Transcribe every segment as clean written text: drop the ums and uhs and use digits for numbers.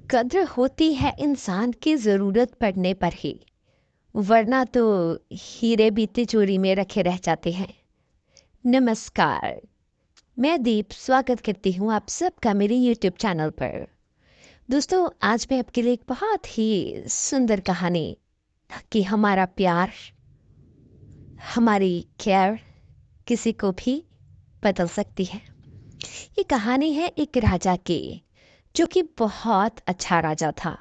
कद्र होती है इंसान की ज़रूरत पड़ने पर ही, वरना तो हीरे भी तिजोरी में रखे रह जाते हैं। नमस्कार, मैं दीप स्वागत करती हूँ आप सबका मेरे यूट्यूब चैनल पर। दोस्तों, आज मैं आपके लिए एक बहुत ही सुंदर कहानी कि हमारा प्यार, हमारी केयर किसी को भी बदल सकती है। ये कहानी है एक राजा की, जो कि बहुत अच्छा राजा था।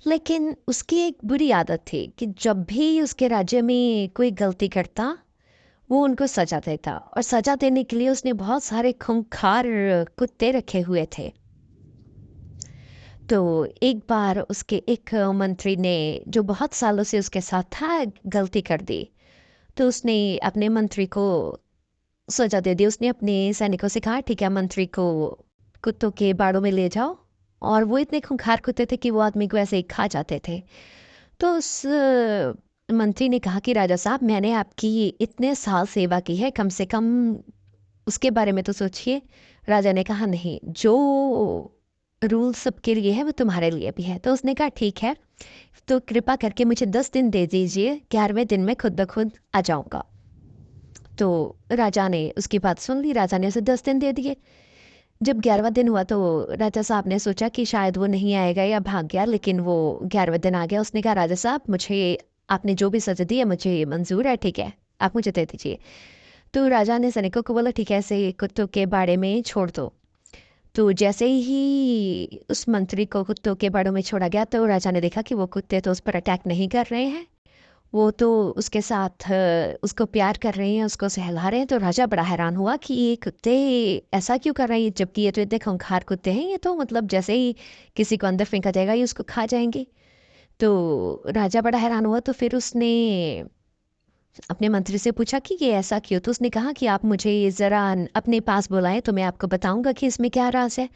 लेकिन उसकी एक बुरी आदत थी कि जब भी उसके राज्य में कोई गलती करता, वो उनको सजा देता, और सजा देने के लिए उसने बहुत सारे खूंखार कुत्ते रखे हुए थे। तो एक बार उसके एक मंत्री ने, जो बहुत सालों से उसके साथ था, गलती कर दी। तो उसने अपने मंत्री को सजा दे दी। उसने अपने सैनिकों से कहा, ठीक है, मंत्री को कुत्तों के बाड़ों में ले जाओ। और वो इतने खूंखार कुत्ते थे कि वो आदमी को ऐसे ही खा जाते थे। तो उस मंत्री ने कहा कि राजा साहब, मैंने आपकी इतने साल सेवा की है, कम से कम उसके बारे में तो सोचिए। राजा ने कहा, नहीं, जो रूल सबके लिए है वो तुम्हारे लिए भी है। तो उसने कहा, ठीक है, तो कृपा करके मुझे 10 दिन दे दीजिए, 11वें दिन में खुद ब खुद आ जाऊंगा। तो राजा ने उसकी बात सुन ली। राजा ने उसे 10 दिन दे दिए। जब 11वां दिन हुआ तो राजा साहब ने सोचा कि शायद वो नहीं आएगा या भाग गया, लेकिन वो 11वें दिन आ गया। उसने कहा, राजा साहब, मुझे आपने जो भी सजा दी है मुझे मंजूर है, ठीक है, आप मुझे दे दीजिए। तो राजा ने सैनिकों को बोला, ठीक है, ऐसे कुत्तों के बाड़े में छोड़ दो। तो जैसे ही उस मंत्री को कुत्तों के बाड़ों में छोड़ा गया, तो राजा ने देखा कि वो कुत्ते तो उस पर अटैक नहीं कर रहे हैं। वो तो उसके साथ उसको प्यार कर रहे हैं, उसको सहला रहे हैं। तो राजा बड़ा हैरान हुआ कि ये कुत्ते ऐसा क्यों कर रहे हैं, जबकि ये तो इतने खूंखार कुत्ते हैं। ये तो मतलब जैसे ही किसी को अंदर फेंका जाएगा ये उसको खा जाएंगे। तो राजा बड़ा हैरान हुआ। तो फिर उसने अपने मंत्री से पूछा कि ये ऐसा क्यों। तो उसने कहा कि आप मुझे ज़रा अपने पास बुलाएं, तो मैं आपको बताऊंगा कि इसमें क्या राज है।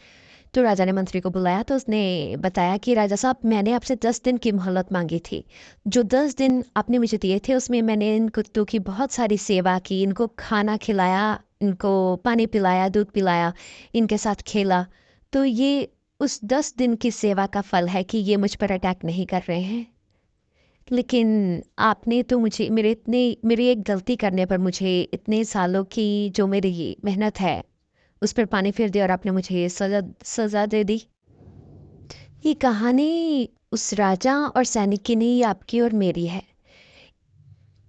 तो राजा ने मंत्री को बुलाया। तो उसने बताया कि राजा साहब, मैंने आपसे 10 दिन की मोहलत मांगी थी। जो 10 दिन आपने मुझे दिए थे, उसमें मैंने इन कुत्तों की बहुत सारी सेवा की, इनको खाना खिलाया, इनको पानी पिलाया, दूध पिलाया, इनके साथ खेला। तो ये उस 10 दिन की सेवा का फल है कि ये मुझ पर अटैक नहीं कर रहे हैं। लेकिन आपने तो मुझे मेरी एक गलती करने पर मुझे इतने सालों की जो मेरी मेहनत है उस पर पानी फेर दिया, और आपने मुझे ये सजा सजा दे दी। ये कहानी उस राजा और सैनिक की नहीं, आपकी और मेरी है।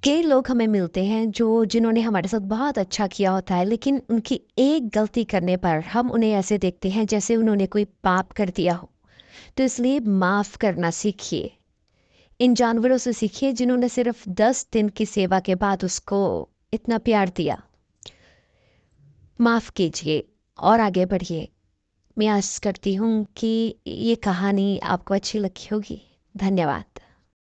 कई लोग हमें मिलते हैं जिन्होंने हमारे साथ बहुत अच्छा किया होता है, लेकिन उनकी एक गलती करने पर हम उन्हें ऐसे देखते हैं जैसे उन्होंने कोई पाप कर दिया हो। तो इसलिए माफ़ करना सीखिए। इन जानवरों से सीखिए जिन्होंने सिर्फ 10 दिन की सेवा के बाद उसको इतना प्यार दिया। माफ़ कीजिए और आगे बढ़िए। मैं आस करती हूँ कि ये कहानी आपको अच्छी लगी होगी। धन्यवाद।